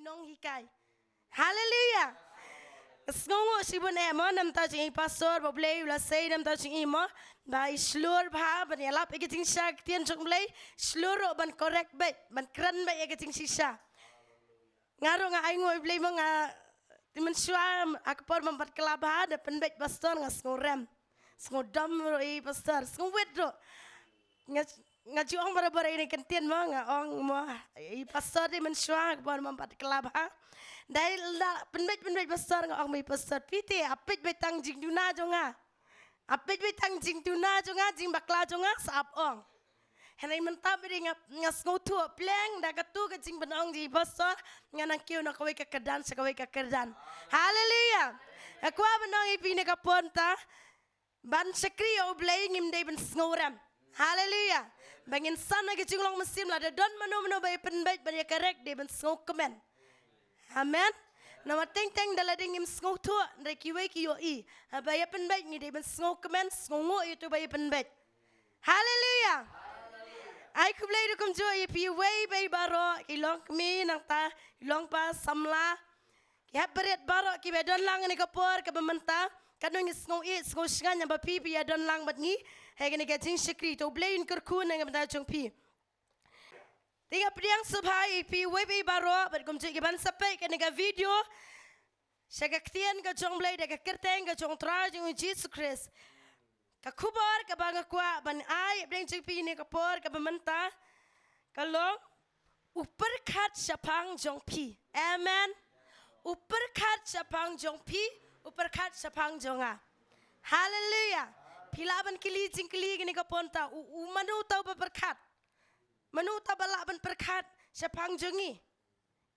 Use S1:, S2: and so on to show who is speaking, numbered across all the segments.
S1: nong hikai. Hallelujah. Sngongo sibun emo nam ta jing pastor bo blay la say nam ta jing imo ba islur bha ban yalap egeting sak tien jong blay sluro ban correct bet ban kran ba egeting sisa. Ngaro nga ay ngoy blay mo nga timan syam akpor mampat kelabha da penbet pastor nga sngoram. Sngodam ro I pastor sngwet ro. Nga juang bara-bara ini kentien mo nga ong mo I pastor di mensyua akpor mampat kelabha. Dahil penbet pastor nga ong may pastor piti apit betang jing duna jonga. Apit betang jing duna jonga jing bakla jonga sa apong. Henay mentap ri nga sngotu pleng da katu ka jing benong ji pastor nga nang kiu na kaway kakedan sa kaway kakedan. Hallelujah. Ako benong ipine ka ponta ban sekri o blay ngim day ben sngoram. Hallelujah. Bangin sana ka jing long mesim la da don mano bay penbet ban ya karek day ben sngokemen. Amen. Nama teng dala dingim sngotu ndai kiwe ki yo I. Abaya penbet ngi day ben sngokemen sngongo itu bay penbet. Hallelujah. Ai kublay do kum jo I pi way bay baro ilong mi nang ta ilong pa samla. Ki habret baro ki be don lang ni kapor ka bementa kanong sngo I sngo snganya ba pi ya don lang bat ngi he ni ka jing sekri to blay in kurku nang benta jong pi. Tiga priang subhai pi way baro bat kum jo ki ban sapai ka ni ka video sagaktian ka jong blay da ka kerteng ka jong tra jong Jesus Christ. Kakubar ka banga kwa ban ay breng jing pi ni kapor ka bementa kalong uperkat sapang jong pi. Amen. Uperkat sapang jong pi, uperkat sapang jonga. Hallelujah. Pilaban kili jing kili ni kaponta manu tau berkat. Manu tabala ban perkat sapang jongi.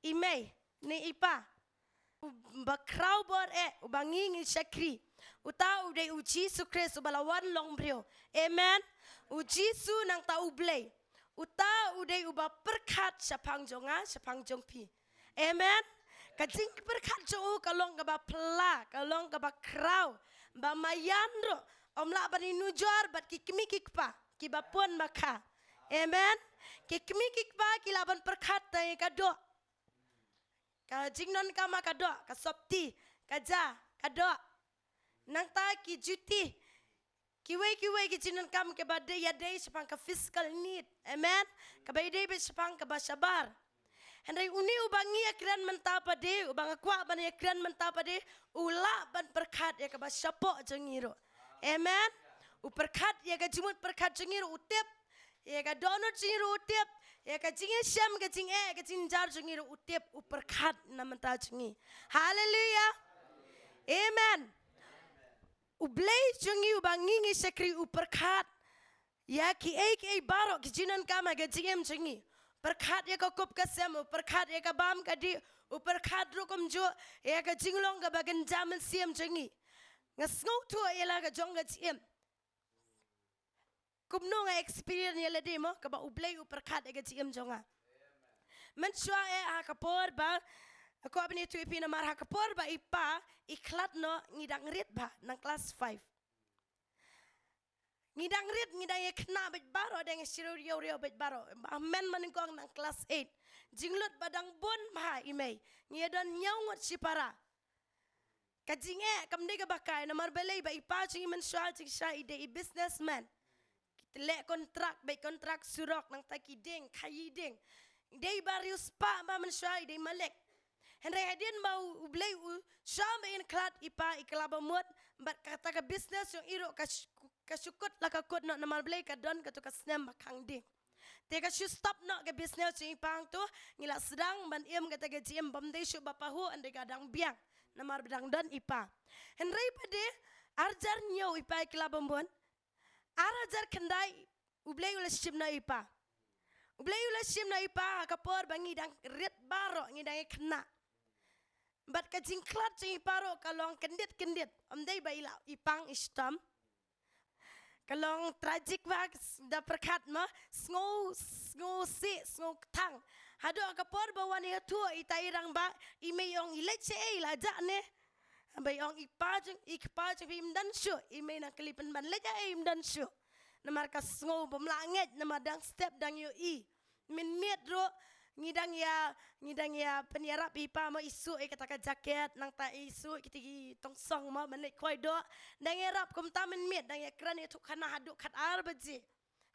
S1: Imei ni ipa. Bakrau bor ubangi ngi sakri. Uta uday uji sukres ubalawan long brio. Amen. Uji su nang ta ublay. Uta uday uba perkat sapang jonga sapang jongpi. Amen. Kajing perkat jo kalong ka ba pla kalong ka ba krau ba mayandro omla bani nujar bat kikmikik pa kibapon maka. Amen. Kikmikik pa kilaban perkat tay kado. Ka jingnon kama kado ka sopti kaja kado. Nang ta ki juti kiwe ki jinan kam ke bade ya day sepang ka fiscal need. Amen. Ka bay day sepang ka ba sabar. Henry uni ubangi akran mentapa de ubang akwa ban akran mentapa de ula ban perkat ya ka ba sapo jengiro. Amen. Uperkat ya ka jumut perkat jengiro utip ya ka donor jengiro utip ya ka jingin syam ka jing ka jinjar jengiro utip uperkat na menta jengi. Hallelujah. Amen. Ublay jungi ubangi ngi sekri uperkat ya ki baro ki jinan kama ga jingem jungi perkat ya ka kop ka sem perkat ya ka bam ka di uperkat rukum jo ya ka jinglong ka bagan jaman siem jungi ngasngau tu ela ka jonga jiem kumno nga experience ya ledi mo ka ba ublay uperkat ya ka jiem jonga menswa ha ka por ba ako abni tu ipi na marha kapor ba ipa iklat no ngidang rit ba nang class 5. Ngidang rit ngidang ye kna bet baro deng siru rio bet baro. Amen maningkong nang class 8. Jinglut badang bon ba imay. Ngidon nyawngot si para. Kajing kamde ka bakay na marbelay ba ipa jing iman syal jing siya ide businessman. Kitile kontrak surok nang takiding kayiding. Ide barius pa ba man syal ide malek. Henry hadin mau ublay syam in klat ipa iklabamut bat kata ka business yung iro kasukot la ka kut no namal blay ka don ka to ka snem bakang ding. Te ka stop no ka business yung ipang to ngila sedang ban iem kata ka jiem bamday syu bapahu ande kadang biang namar bedang don ipa. Henry pade arjar nyo ipa iklabamut arjar kendai ublay ula syim na ipa. Ublay ula syim na ipa kapor bangi dang rit baro ngidang kena. Bat ka jingklat jing paro kalong kendit amday ba ila ipang istam kalong tragic ba da perkat ma sngo tang hado ka por ba wani tu itairang ba imeyong ileche ila ne bayong ipajing imdan syu imay na kalipan ban leja imdan syu na marka sngo bamlangit na madang step dang yo min miet ro ngidang ya penyerap ipa mo isu kata ka jaket nang ta isu kitigi tong song mo menit koi do dang erap kum tamen mit dang ya kran itu kana hadu kat arbaji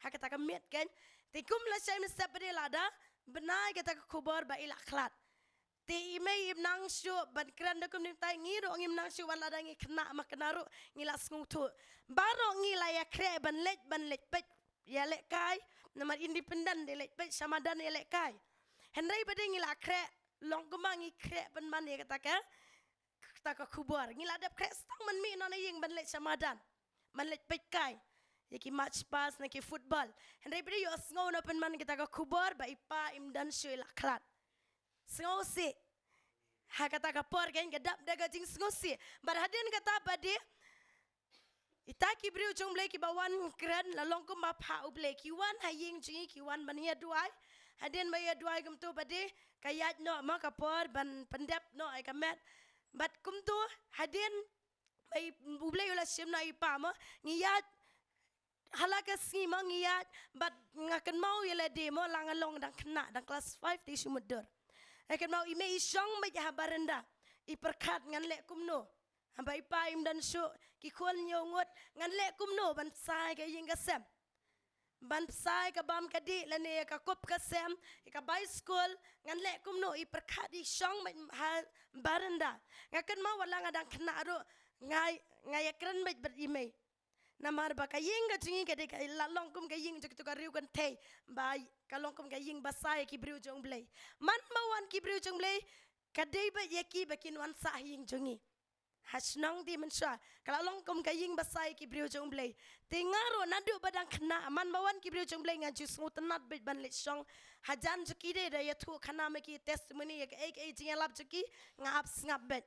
S1: ha kata ka mit kan tikum la shay mesapri lada benai kata ka kubor ba ila khlat ti imay nang shu ban kran da kum nim tai ngiro ngim nang shu wan lada ngi kena maknaru ngila sngung tu baro ngila ya kre ban lek pet ya lek kai namar independent de lek pet samadan ya lek kai Henry bading ngila kre long kemang ngi kre pen man ya kata ka kubur ngila dap kre stang man mi non ying ban lek samadan man lek pet kai yaki match pass na ki football Henry bading yo sngo na pen man kita ka kubur ba ipa imdan shu ila klat sngo si ha kata ka por kan gadap daga jing sngo si bar hadin kata badi ita ki briu jong blek ki bawan kran la long kum ba pha u blek ki wan ha ying jingi ki wan ban ya duai hadin ba ya duai kum tu badi kayat no ma ka por ban pendap no ai ka met bat kum tu hadin bai u blek la sim na ipa mo ngiyat halaka si mo ngiyat bat ngakan mau ya la de mo lang along dang kena dang kelas 5 ti sumudur akan mau ime isong ba ya barenda iperkat ngan lek kum no hamba ipa im dan syu ki khol nyongot ngan lek kum no ban sai ka ying ka sem ban sai ka bam ka di la ne ka kop ka sem ka bai school ngan lek kum no iperkat di song ha barenda ngakan mau wala ngadang kena ro ngai kren ba ber ime namar ba ka ying ka jingi ka de ka lalong kum ka ying jok to ka riu kan thei ba ka long kum ka ying ba sai ki briu jong blei man mawan ki briu jong blei ka dei ba yeki ba kin wan sa ying jongi hasnong di mensha kalau long kum ka ying ba sai ki briu jong blei tingaro nadu badang kena man mawan ki briu jong blei nga ju sngu tanat bit ban le song hajan joki de da ya thu khana me ki testimony ya ek jing lap joki nga ap ngap bet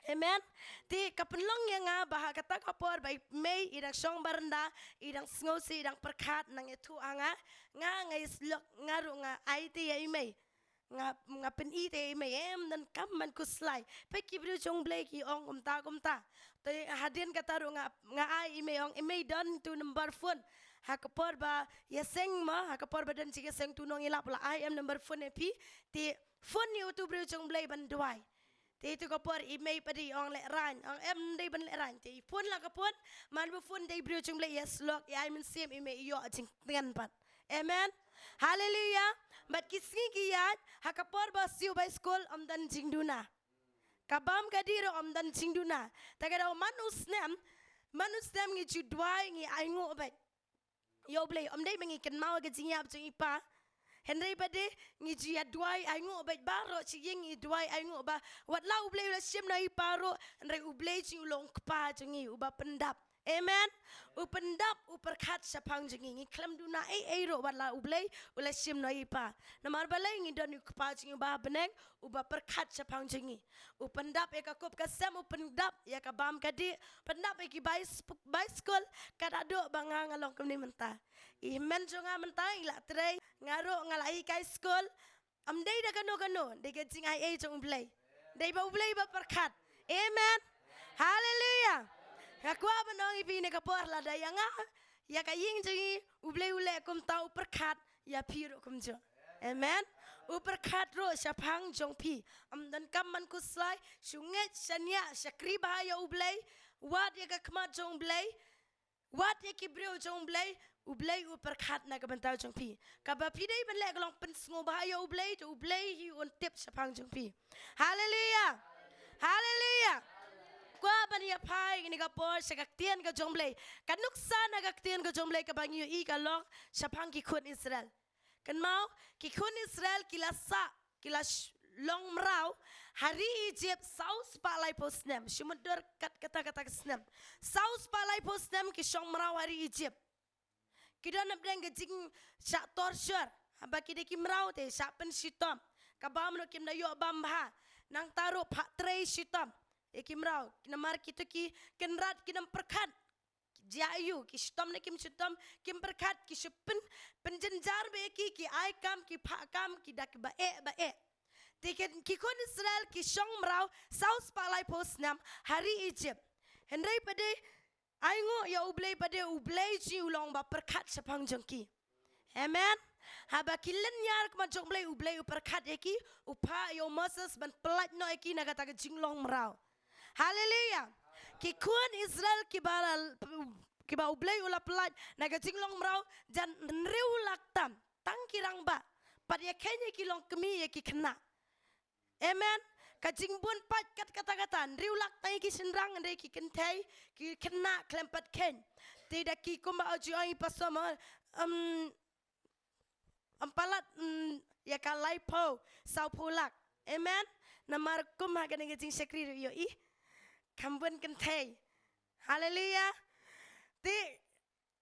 S1: Amen. Ti kapenlong yang ngah kata kapor baik Mei idang song barenda idang sngosi idang perkat nang itu anga ngai slok ngaru nga IT ya Mei nga pen IT Mei dan kaman kuslai peki bru jong blai ki ong kumta te hadin kata ru nga ai Mei ong Mei don tu number phone ha kapor ba ya seng ma ha kapor ba dan sige seng tu nong ilap la I am number phone pi ti phone ni tu bru jong blai ban duai Ti itu kapor email padi ong le ran ong em dei ban le ran ti pun la kapon man bu pun dei bru chung le yes lok ya min sim email yo jing tengan pat amen hallelujah bat kisngi kiyat ha kapor ba siu by school om dan jing duna kabam kadiro om dan jing duna tagada manus nem ngi chu dwai ngi ai ngo bat yo ble om dei mengi ken mau ga jing yap jing ipa Henry bade ngi jia duai ai ngo ba baro chi ying duai ai ngo ba wat la uble la sim na iparo Henry uble chi ulong kpa jingi uba pendap amen upendap uperkat sapang jingi ngi klam duna ro wat la uble ula sim na ipa namar balai ngi don kpa jingi ba beneng uba perkat sapang jingi upendap ya ka kop ka sem upendap ya ka bam ka di pendap ki bicycle kadado bangang along kum ni menta imen jonga menta ila trei ngaro ngalai kai school am dei da kano de ke jing ai jong play dei ba play ba perkat amen hallelujah ngakwa banong ipi ne kapor la da yang ya ka ying jingi ublei ule kum tau perkat ya piro kum jo amen uperkat ro sapang jong pi am dan kam man kuslai sunget sanya sakri bahaya ublei wat ya ka kmat jong blei wat ya ki brio jong blei ublei uperkat na ka bantau jong pi ka ba pi dei ban le long pen sngo bahaya ublei to ublei hi on tip sapang jong pi hallelujah hallelujah kwa ban ya pai ni ka por sa kaktian ka jong blei ka nuksa na kaktian ka jong blei ka bang yu I ka long sapang ki khun Israel kan mau ki khun Israel kila long mrau hari Egypt saus palai posnem shumudur kata kesnem saus palai posnem ki shong mrau hari Egypt kita nak berdeng gejing syak torture haba kide ki mrau te syak pen sitom kabam no kim na yo bamba nang taruh pak tray sitom ki mrau namar kita ki kenrat kinam perkat jayu ki sitom ne kim sitom kim perkat ki supen penjenjar be ki ai kam ki pak kam ki dak ba e tiket ki kon Israel ki shong mrau saus palai posnam hari Egypt Henry pade ai ngo ya ublei pade ublei ji ulong ba perkat sapang jengki amen Haba kilen nyar kema jong blay uperkat eki upa yo Moses ban pelat no eki nagata ke jinglong merau. Haleluya. Ki kun Israel ki ba ublay ula pelat naga jinglong merau jan nriu laktam tang kirang ba. Pad ya kenya ki long kemi eki kena. Amen. Kajing bun pat kata-kata riu laktam ki senrang ndai ki kentai ki kena klempat ken. Tidak ki kumba aju ai pasama ampalat ya kalai po sau pulak. Amen. Namar kum hagan ngajing sekri yo I kambun kentai. Haleluya. Ti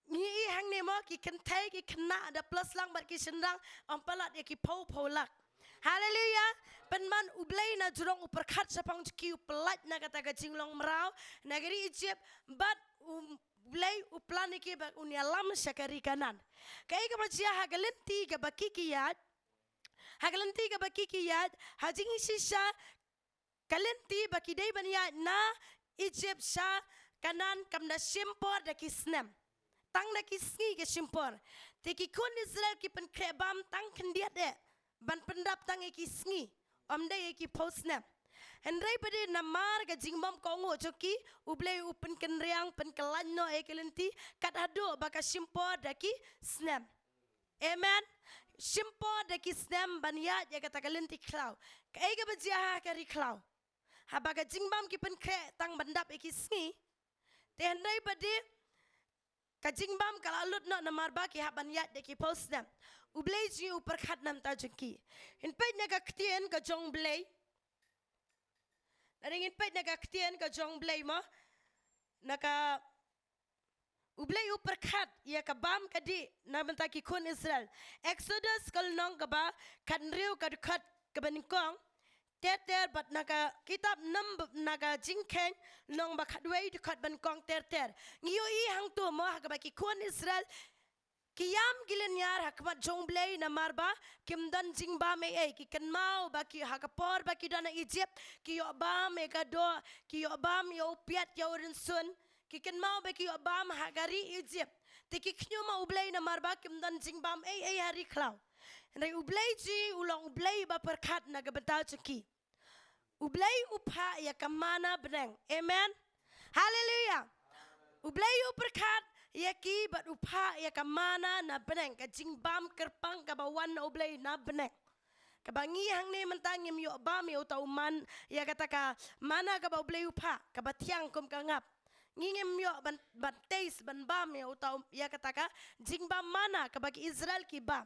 S1: ni hang ne mo ki kentai ki kena ada plus lang bar ki senrang ampalat ya ki po lak. Haleluya. Penman ublay na jurong uperkat sapang ki upelat na kata gajing long merau negeri Egypt but ublay uplan iki bak unialam syakari kanan. Kaya kemajia hagalenti ke baki kiyat. Hagalenti ke baki kiyat. Hajing sisa kalenti baki day banya na Egypt sa kanan kamna simpor da kisnem. Tang da kisngi ke simpor. Teki kun Israel ki pen krebam tang kendiat de. Ban pendap tang iki sngi. Omday iki postnem. Hendrai pada namar ke jingbam kongo coki ublay upen kenriang pen kelanno ekelenti kat ado baka simpor daki snam. Amen. Simpor daki snam banyat ya kata kelenti klau. Kaiga bajiah kari klau. Habaka jingbam ki pen kre tang bandap iki sngi. Te hendrai pada ka jingbam kalalut no namar baki habanyat daki postnem. Ublay ji uperkat nam tajuki. Inpay naga ktien ka jong blay. Naringin pait naga ktien ka jong blay mo. Naka ublay uperkat ya ka bam kadi na bentaki kun Israel. Exodus kal nong ka ba kanriu ka dukat ka banikong. Ter bat naga kitab naga jingken nong ba kadway dukat banikong ter. Ngiyo I hang tu mo ka ba ki kun Israel. Kiyam gilenyar hakmat jongblay na marba kimdan jingba me ki kenmau baki hakapor baki dana Egypt ki yobam me kado ki yobam yo piat yo rinsun ki kenmau baki yobam hagari Egypt tiki knyuma ublay na marba kimdan jingbam hari klau ndai ublay ji ulang ublay ba perkat na gabenta chiki ublay upha ya kamana beneng. Amen. Hallelujah. Ublay uperkat yaki bat upha ya kamana na beneng ka jingbam kerpang ka bawan na ublay na beneng ka bangi hang ne mentang yem yo bam yo tauman ya kata ka mana ka ba ublay upha ka batiang kum ka ngap ngingem yo ban taste ban bam yo tau ya kata ka jingbam mana ka bagi Israel ki bam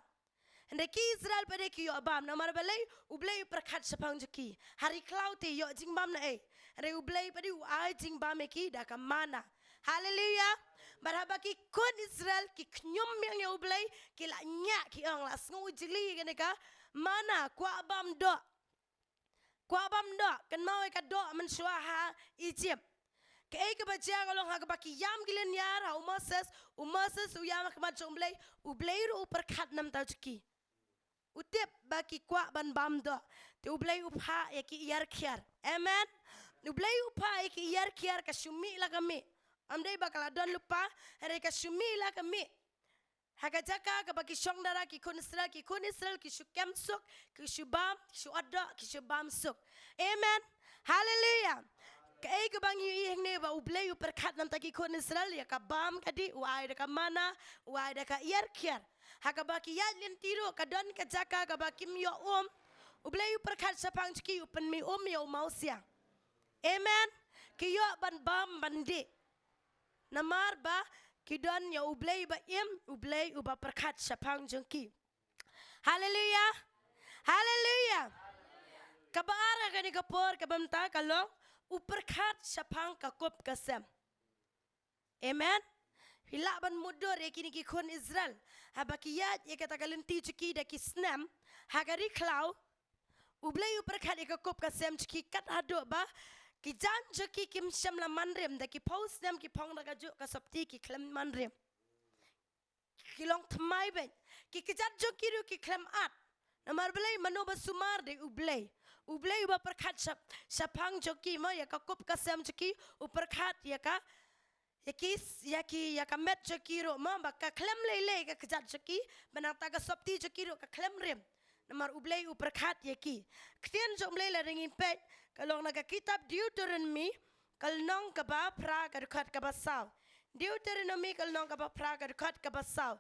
S1: hende ki Israel pada ki yo bam na mar balay ublay perkat sapang jeki hari klaute yo jingbam na hende ublay pada u ai jingbam ki da ka mana. Hallelujah. Barabaki kun Israel ki knyum yang ya ublay ki la nya ki ang la sngu jili gane ka mana kwa bam do kan mau ka do men swaha Egypt ke ka baja kalong ha baki yam gilen yar ha Moses u yam ka mat ublay ru perkat nam tajki utip baki kwa ban bam do te ublay upha ya ki yar khiar. Amen. Ublay upha ya ki yar khiar ka syumi la kami amdai bakal adon lupa mereka sumila kami hagajaka ka bagi syong dara ki kun Israel ki syukem suk ki syubam syuada ki syubam suk. Amen. Hallelujah. Kai ka bang yu hing ne ba ublay uperkat nam taki kun Israel ya ka bam kadi uai da ka mana uai da ka yar kiar haka baki ya lintiro ka don ka jaka ka baki myo ublay uperkat sapang ki upen mi yo mausia. Amen. Ki yo ban bam bandi namar ba kidon ya ublay ba ublay uba perkat sapang jengki. Hallelujah. Hallelujah. Kabaara kani kapor kabamta kalong uperkat sapang kakup kasem. Amen. Hilaban mudur ya kini ki kun Israel habakiyat ya kata kalenti cuki da kisnam hagari klau ublay uperkat ya kakup kasem cuki kat hado ba ki janjo ki kim syam la manrem da ki post nam ki pong da gaju ka sapti ki klem manrem ki long tmai ben ki janjo ki ru ki klem at namar belai mano basumar de ublay uba perkat sapang joki mo ya ka kup ka sam joki uperkat ya ka yaki yakamet jokiro ma baka klem lele ka kejat joki benang taga sopti jokiro ka klem rem namar ublei uperkat yaki ktian jomlei la ringin pet kalong naga kitab Deuteronomy kalnong ka ba pra ka dekat ka basau Deuteronomy kalnong ka ba pra ka dekat ka basau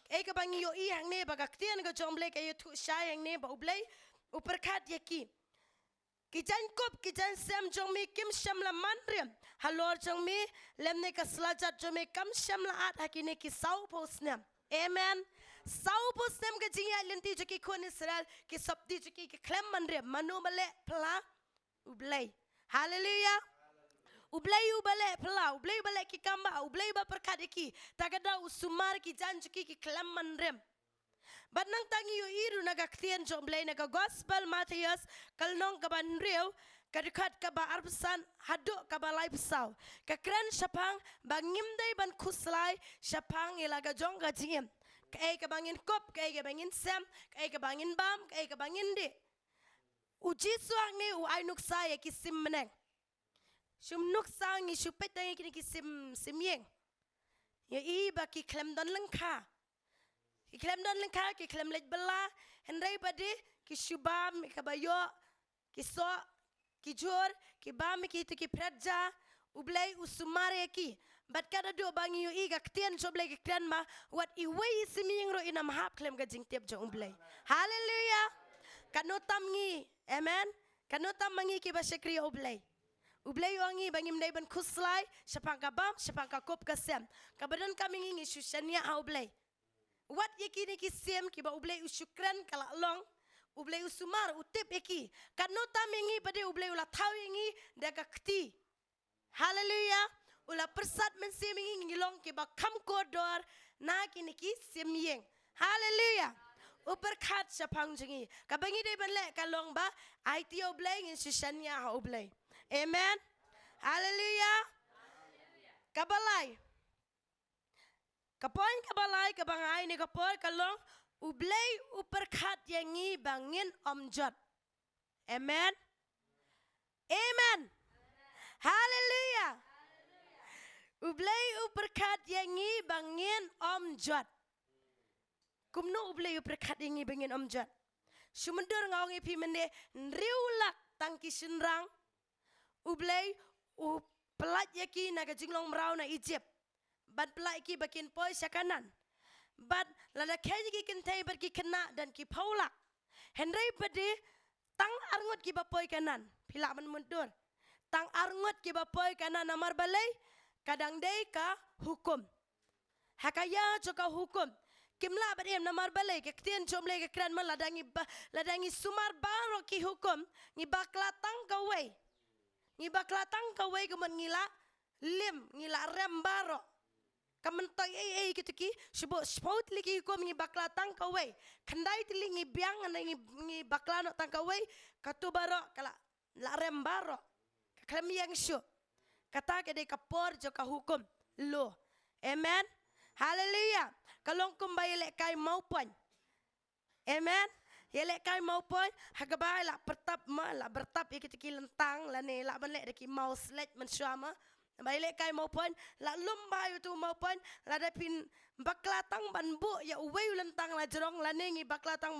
S1: ka bangi yo I hang ne baga ktian ka jomlei ka yo tu sha yang ne ba ublei uperkat yaki Kijan kop kijan sem jong mi kim sham la manrem halor jong mi lemne ka slajat jong mi kam sham la at hakine ki sau posnem amen sau posnem ka jinga lenti jo ki kon Israel ki sabdi jo ki klem manrem manu male pla ublay hallelujah ublay ubale pla ublay bale ki kamba ublay ba perkat ki tagada usumar ki jan jo ki klem manrem But nang tangi yu iru nagaktian jomblay naga gospel Matius kalnong kaban riu kadekat kaba arpsan haduk kaba lai pesau kakran syapang bangimday ban kuslai syapang ilaga jong gajiem kai kabangin kop kai kabangin sem kai kabangin bam kai kabangin di uji suang ni u ai nuksa ya kisim meneng shum nuksa ngi shupet tangi kini kisim simyeng ya I baki klem don lengka ki klem don lengka ki klem lej bela hendrai badi ki shubam ki bayo ki so ki jor ki bam ki tu ki praja ublay usumare ki bat kada do bangi yo iga ktien joblay ki kran ma wat I wei siming ro inam hap klem ga jingtep jo ublay hallelujah kanutam ngi amen kanutam mangi ki basekri ublay ublay wangi bangi mdai ban kuslai syapang ka bam syapang ka kop ka sem kabadan kami ngi sushania ublay Wat yaki ni kisem ki ba ublay usyukran kala long ublay usumar utip yaki kanota mengi pada ublay ula tahu yengi daga kti hallelujah ula persat mensemingi ngilong ki ba kam kodor na kini ki semyeng hallelujah uperkat syapang jengi kabangi dai banle kalong ba IT ublay ngin susania ha ublay amen hallelujah kabalai Kapoin kabalai kabangai ni kapol kalong ublay uperkat yangi bangin omjot. Amen. Amen. Hallelujah. Ublay uperkat yangi bangin omjot. Kumno ublay uperkat yangi bangin omjot. Sumendur ngawangi pi mende riulak tangki senrang. Ublay pelat yaki naga jinglong merau na Egypt. Bad pelai ki bakin poi sakanan. Bad lada kaya ki kentai bad ki kena dan ki paulak. Hendrai bade tang arngot ki bapoi kanan. Pilak mundur. Tang arngot ki bapoi kanan amar balai. Kadang day ka hukum. Hakaya joka hukum. Kimla bad em namar balai. Kektian jomlai ke kran man ladangi sumar baro ki hukum. Ngi bakla tang kawai. Ngi bakla tang kawai kemen ngila lim ngila rem baro. Kamentoi gitu ki sebut sport lagi ko ngi bakla tang kawai kandai tili ngi biang ngi bakla no tang kawai katu baro kala larem baro kalam yang syu kata ke de kapor jo ka hukum lo amen hallelujah kalong kumbai lek kai mau pon amen ya lek kai mau pon hagabai la pertap ma la bertap ikit lentang la ne la ban lek de ki mau slet men syama Bailek kai maupun la lumbai tu maupun la dapin baklatang ban bu ya uwei lentang la jerong la nengi baklatang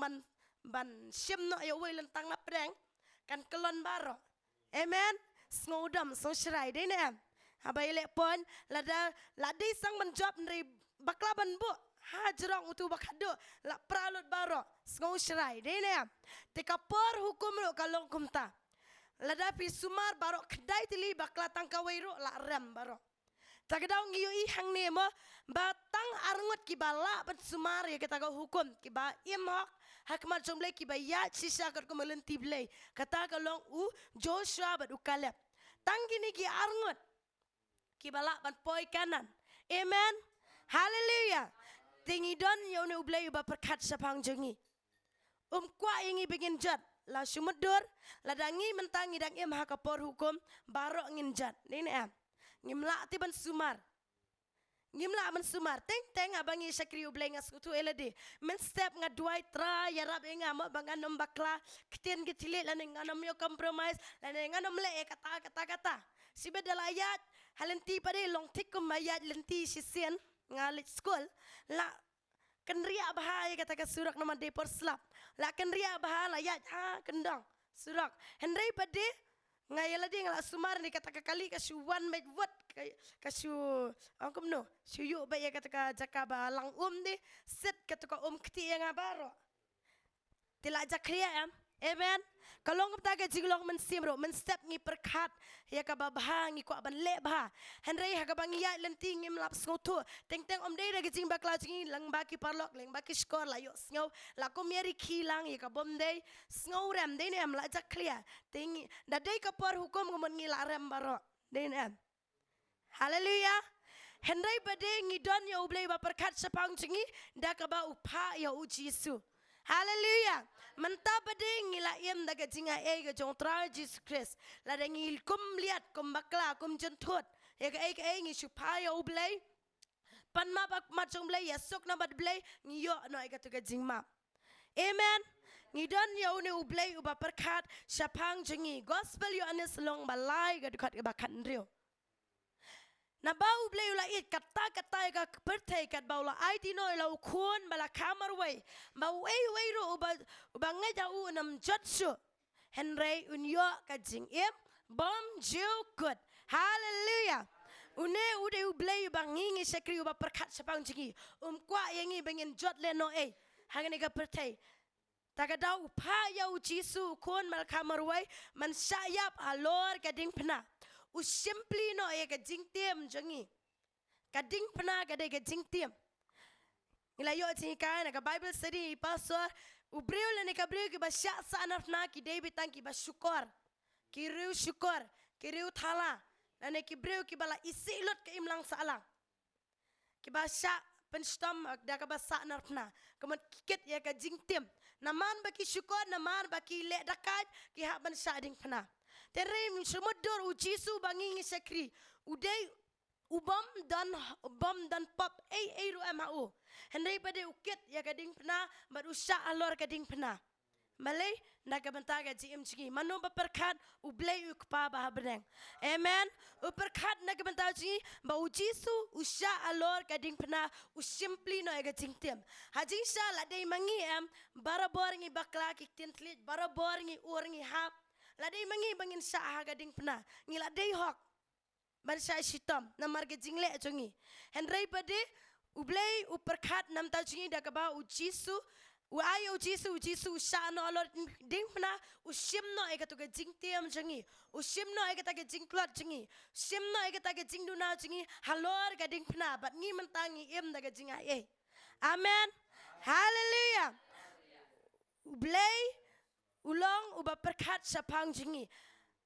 S1: ban simno ya uwei lentang la preng kan kelon baro amen sngodam so shrai de ne bailek pon la di sang menjawab dari bakla ban bu ha jerong tu bakado la pralut baro sngo shrai de ne tekapor hukum lo kalong kumta Ladapi sumar barok kedai tili bakla tangkawai ro la rem barok. Tagadaw ngiyo ihang nemo batang arngot kibala bat sumar ya kita kau hukum kiba imhak hakmat jomble kiba ya sisa kat ko melenti blay kata kalong Joshua bat ukalep. Tanggi ni ki arngot kibala bat poi kanan. Amen. Hallelujah. Tingi don yo ne ublay ba perkat sapang jengi. Kwa ingi bikin jat. La sumudur la dangi mentangi dang em hakapor hukum barok nginjat ni em ngimla tiban sumar ngimla man sumar teng abangi sakri ublay ngas kutu elade men step nga duai tra ya rab enga mo banganom bakla kitien gitile la nganom yo compromise la nganom le kata sibedal ayat halenti pada long tik kum mayat lenti sisian ngalit school la kan ria bahaya kata ke surak nama depor slap la kan ria bahaya ya kendang surak henry pada ngayala dia ngala sumar ni kata ke kali ke one make what ke su angkum no suyu ba ya kata ke jakaba lang di set kata ke kti yang abaro tila jakria amen kalau ngam taga jiglong men simro men step ngi perkat ya ka babha ngi ko ban le bha henry ha ka bang ya lenting ngi lap skoto teng om dei da jing bakla jingi lang baki parlok leng baki skor la yo sngo la ko meri khilang ya ka bom dei sngo ram dei ne am la jak clear ting da dei ka por hukum ngom ngi la ram baro dei ne haleluya henry bade ngi don yo blei ba perkat sapang jingi da ka ba upha ya u jisu haleluya mantap bading ngila iem daga jinga ga jong tra Jesus Christ la ngil kum liat kum bakla kum jentot ya ga ngi supaya ublay pan ma bak mat jong blay ya sok na bad blay ngi yo no ga to ga jingma amen ngi don yo ne ublay uba perkat sapang jingi gospel yo anes long balai ga dukat ga bakan rio na bau blay ula it kata ga pertai kat baula ai tino ila ukun bala kamar way bau way ro uba ngaja u nam jotsu henry unyo ka jing bom jiu good hallelujah une ude ublay uba ngingi sekri uba perkat sapang jingi kwa yangi bengen jot le no hangane ga pertai taga pa ya u jisu kun mal kamar way man sayap alor ka ding pna u simply no ya ka jing tiam jangi kading pernah kadai ka jing tiam ila yo jing ka na ka bible study pastor u breu le ne ka breu ki ba sya sa na ki david tang ki ba syukur ki riu thala na ne ki breu ki bala isi lot ka imlang salang ki ba sya penstam da ka ba sa na kemat kikit ya ka jing tiam naman ba ki syukur naman ba ki le dakat ki ha ban sa ding pernah terim sumudor u jisu bangi sekri udai ubam dan pop ru mau henry pada ukit ya kading pena berusaha alor kading pena malay naga bentaga jim cigi manu berkat ublay ukpa bah beneng amen uperkat naga bentaga cigi ba u jisu usaha alor kading pena u simply no aga jingtem hajing sha la dei mangi barabor ngi bakla ki tintlit barabor ngi ur ngi hap ladai mangi bangin sah gading pernah ngila dei hok ban sah sitam na marga jingle jongi henry pade ublay uperkat nam ta jingi da kaba u jisu u ayo jisu sha no alor ding pernah u sim no e katu ga jingtiam jongi u sim no e kata ga jingklot jongi sim no e kata ga jingduna jongi halor gading pernah bat ngi mentangi da ga jinga amen hallelujah ublay ulong uba perkat sapang jingi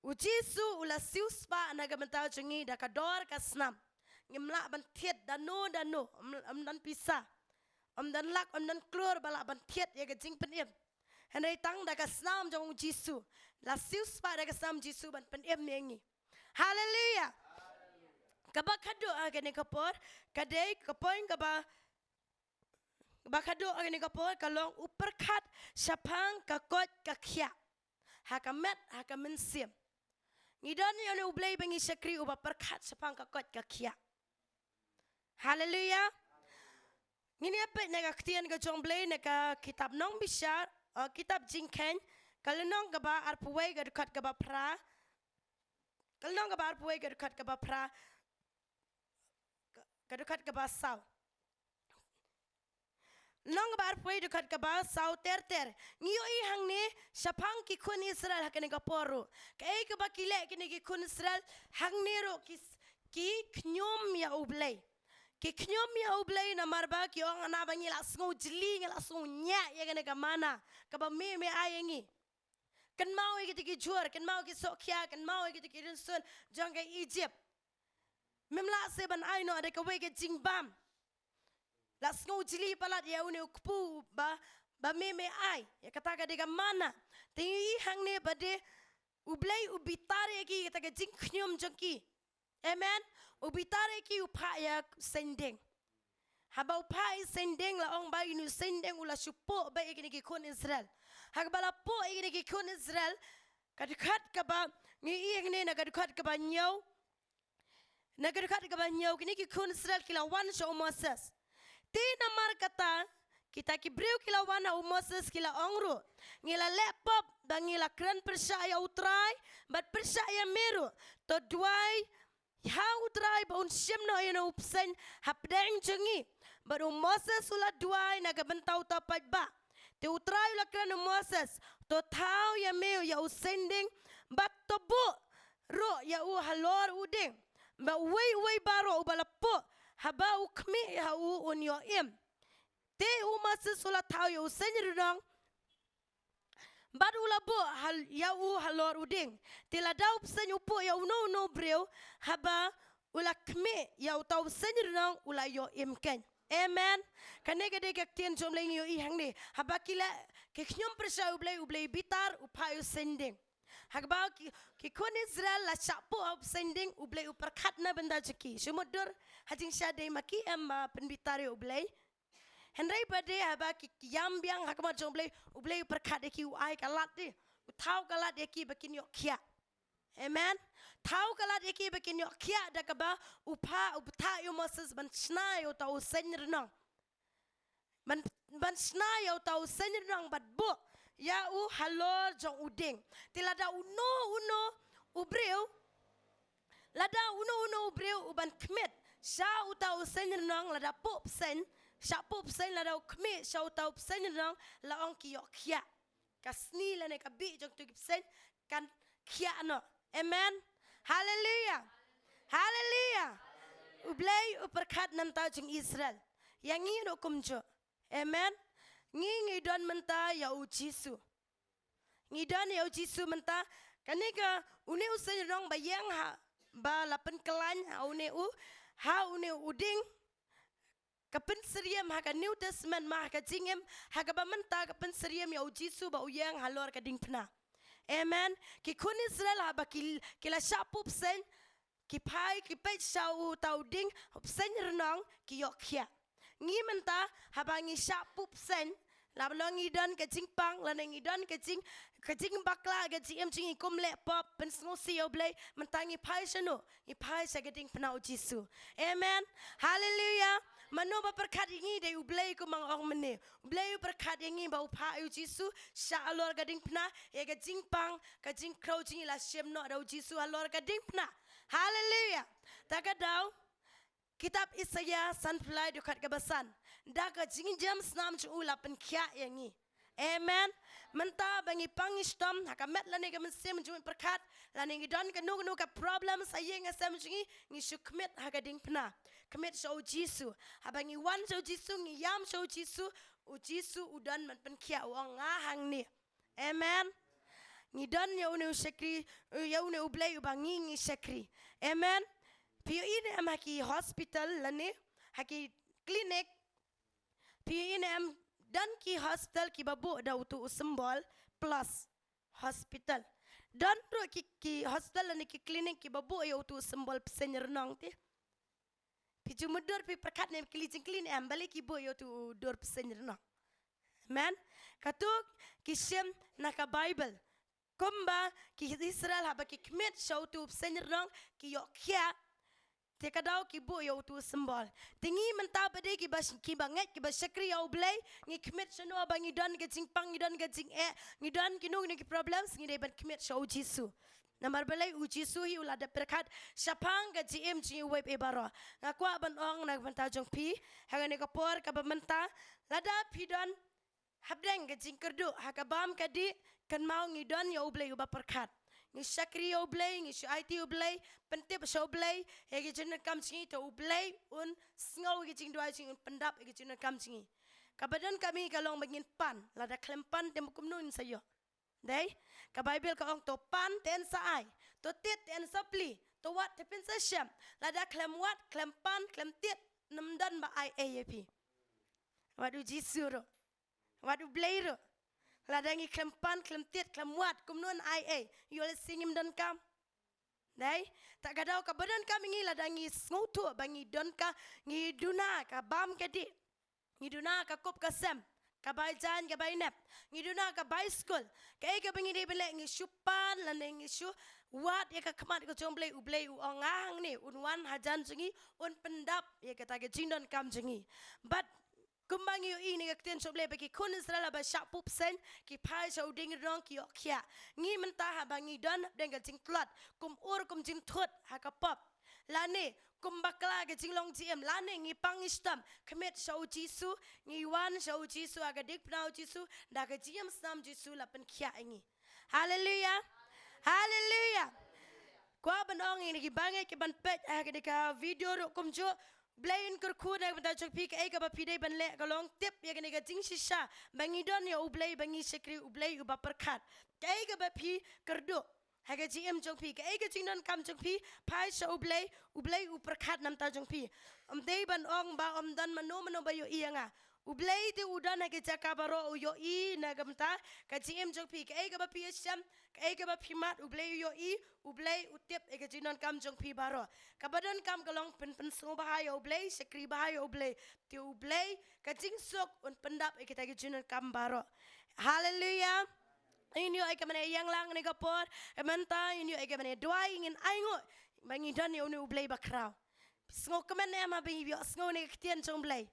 S1: u jisu ula siuspa naga mentau jingi da kador kasnam ngimla ban thiet danu dan pisa dan lak dan klur bala ban thiet ya ga jing penem henry tang da kasnam jong jisu la siuspa da kasnam jisu ban penem mengi haleluya kaba kado agane kapor kadai kapoin kaba bakado agani kapor kalong uperkat sapang kakot kakya hakamet hakaменsim ngidon yone ublay bengi sekri uba perkat sapang kakot kakya haleluya ngini apa naga ktian ga jongblay naga kitab nong bisyar kitab jingken kalonong gaba arpuway ga dekat gaba pra kalonong gaba arpuway ga dekat gaba pra ga dekat gaba saw nong bar poi dekat ke ba sau ter ngiyo I hang ni sapang ki kun Israel hakene ka poru kai ke ba kile kene ki kun Israel hang ni ro ki knyom ya ublay ki knyom ya ublay na marba ki ong ana bangi la sngo jli ngala sngo nya ya kene ka mana ka ba me ayengi kan mau ki ki jur kan mau ki sokya kan mau ki ki rinsun jong ke Egypt memla se ban ai no de ka we ke jingbam la sngo jili palat ya une ukpu ba me ai ya kata ka dega mana tingi hang ne bade ublay ubitare ki kata ka jing knyum jongki amen ubitare ki upha ya sending haba upha sending la ong ba inu sending ula supo ba ikini ki kun Israel hak bala po ikini ki kun Israel kadkat ka ba ngi ne na kadkat ka ba nyau Negara kat kabanyau kini ki kun Israel kilawan show Moses. Ti namar kata kita ki breu kilawan au Moses kila ongru. Ngila lepop dan ngila kran percaya utrai, bat percaya meru. To duai ha utrai ba un syem no ina upsen hapdeng jengi. Bat Moses ula duai naga bentau tapat ba. Te utrai ula kran Moses. To tau ya meu ya usending bat tobu ro ya u halor uding. Ba wei baro ubalapo haba ukmi ha u unyo im. Te Moses ula tau ya usending baru labo hal ya u halor uding. Tila daup senyupu ya no breu haba ula kme ya tau senyurang ula yo imken. Amen. Kane gede kektian jomle yo I hang ni. Haba kila keknyom persa ublay bitar upayo sending. Hagba ki kon Israel la chapo up sending ublay uperkat na benda jeki. Sumudur hajing syade maki emma penbitar ublay. Henry bade haba ki yam biang hakma jomble ublay perkat eki uai kalat di. Utau kalat eki bakin yok kia. Amen. Tau kalat eki bakin yok kia dakaba upta yo Moses ban snai yo tau senrenang. Ban snai yo tau senrenang bat bo ya u halor jong uding. Tilada uno ubreu. Lada uno ubreu uban kmet. Sha utau senrenang lada pop sen. Siapa pesen la dau kme siapa tahu pesen orang la orang kiok kia kasni la ne kabi jong tu pesen kan kia no. Amen. Hallelujah. Hallelujah. Ublay uperkat nam tau jeng Israel yang ini hukum jo. Amen. Ngi don menta ya ujisu. Ngi don ya ujisu menta kanika une usen orang bayang ha ba lapen kelan ha une uding kapen seriam haka New Testament mah haka jingem haka bamenta kapen seriam ya ujisu ba uyang halor kading pna. Amen. Ki kun Israel haba kila syapu psen ki pai ki pej syau tau ding psen renang ki yok kia. Ngi menta haba ngi syapu psen la belongi dan ke jingpang la ngi dan ke jing bakla ke jing jing ikum lepop pen ngosi oblay mentangi pai seno i pai sa kading pna ujisu. Amen. Hallelujah. Mano ba perkat ini dari ublay ko mang ong mene. Ublay perkat ini ba upa ujisu sya alor gading pna e gading pang gading crow jing la shem no da ujisu alor gading pna. Hallelujah. Takadaw kitab Isaiah sanfly dekat kebasan. Da gading jam snam chu ulapen kya yangi. Amen. Menta bangi pangistam hakamet lane ke mesim jumin perkat lane ngidon ke nu ka problem saya ngasam jingi ngi shukmet hagading pna. Kemet show Jisu. Habangi wan show Jisu ngi yam show Jisu udan man penkia uang ngahang ni. Amen. Ngidon ya une usekri ya une ublay ubangi ngi sekri. Amen. Piyo ini am haki hospital lane haki klinik. Piyo ini am dan ki hospital ki babu da utu usembol plus hospital. Dan ro ki hospital lane ki klinik ki babu ya utu usembol pesen renang ti. Piju mudur pi perkat nem kilijing klin em balik ibu yo tu dor pesen renang. Amen. Katuk kisem naka Bible. Komba ki Israel haba ki kmet show tu pesen renang ki yo kia. Tekadau ki bu yo tu sembol. Tingi mentah bade ki banget ki basyakri yo blay ngi kmet shono abangi dan ke jingpang ngi dan ke jing ngi dan ki nu ngi problems ngi de ban kmet show Jisu. Namar balai uji suhi ulada perkat syapang ke GM ji web ebaro ngakwa ban ong nak banta jong pi hangane kapor ka bamenta lada pidon habdeng ke jingkerdu hakabam kadi kan mau ngidon ya ublay uba perkat ngi syakri ya ublay ngi IT ublay pentip show ublay hege jenak kam jingi to ublay un sngau ge jing dua jing pendap ge jenak kam jingi kabadan kami kalong bangin pan lada klempan temukum nun sayo. Day, ka Bible ka ong to pan ten saai, to tit ten sapli, to wat tepin sa syam, lada klem wat, klem pan, klem tit, namdan ba ai AAP. Wadu jisuro, wadu blairo, lada ngi klem pan, klem tit, klem wat, kumnun IA, yole singim dan kam. Day, tak kadau ka badan kami ngi lada ngi ngutu bangi don ka ngi duna ka bam ka di, ngi duna ka kop ka sem, kabai jan kabai nep ngiduna kabai school kai ka bengi de bele ngi supan lan ngi su wat ya ka khamat ko jomble ublei u ongang ni unwan hajan jungi un pendap ya ka ta ke jindon kam jungi but kumbang yu ini ka tien soble bagi kun Israel ba syak pup sen ki pai so ding rong ki okya ngi mentah ha bangi don den ka jing klot kum ur kum jing thut ha ka pop lane kum bakla ka jing long gm lane ngi pang istam kmet so jisu ngi wan so jisu aga dik pnau jisu da ka gm sam jisu la pen kya ngi hallelujah hallelujah kwa ban ong ini ki bangai ki ban pet ha ka video ro kum jo Blain kerku dah bentar cok pik ay kaba pidai ban lek kalong tip ya kena jing sisa bangi don ya ublay bangi sekri ublay uba perkat ay kaba pi kerdu haga gm cok pik ay ka jing don kam cok pi pai sa ublay perkat nam ta cok pi day ban ong ba dan mano ba yo iya ublay ti udan haga jaka baro yo I na gamta ka gm cok pi ay kaba pi syam ay kaba pi mat ublay yo I ublay utip ay ka jing don kam cok pi baro kabadon kam kalong pen so bahaya ublay sekri bahaya ublay ti ublay ka jing sok un pendap ay kita ka jing don kam baro hallelujah ini ay kamane yang lang ni kapor emanta ini ay kamane doa ingin aingo bangi dan ni unu ublay bakraw sngo kamane ama bi sngo ni ktian chong ublay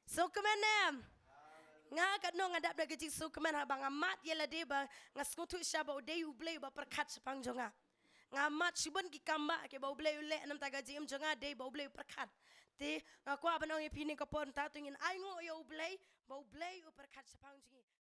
S1: so kamane nga kat no ngadap da gajing so kamane bang amat yela de ba ngasku tu syaba de ublay ba perkat sepang jonga ngamat sibon ki kamba ke ba ublay ule nam ta gajing jonga de ba ublay perkat te ngakwa banong ipini kapon ta tungin aingo yo ublay ba ublay u perkat sepang jongi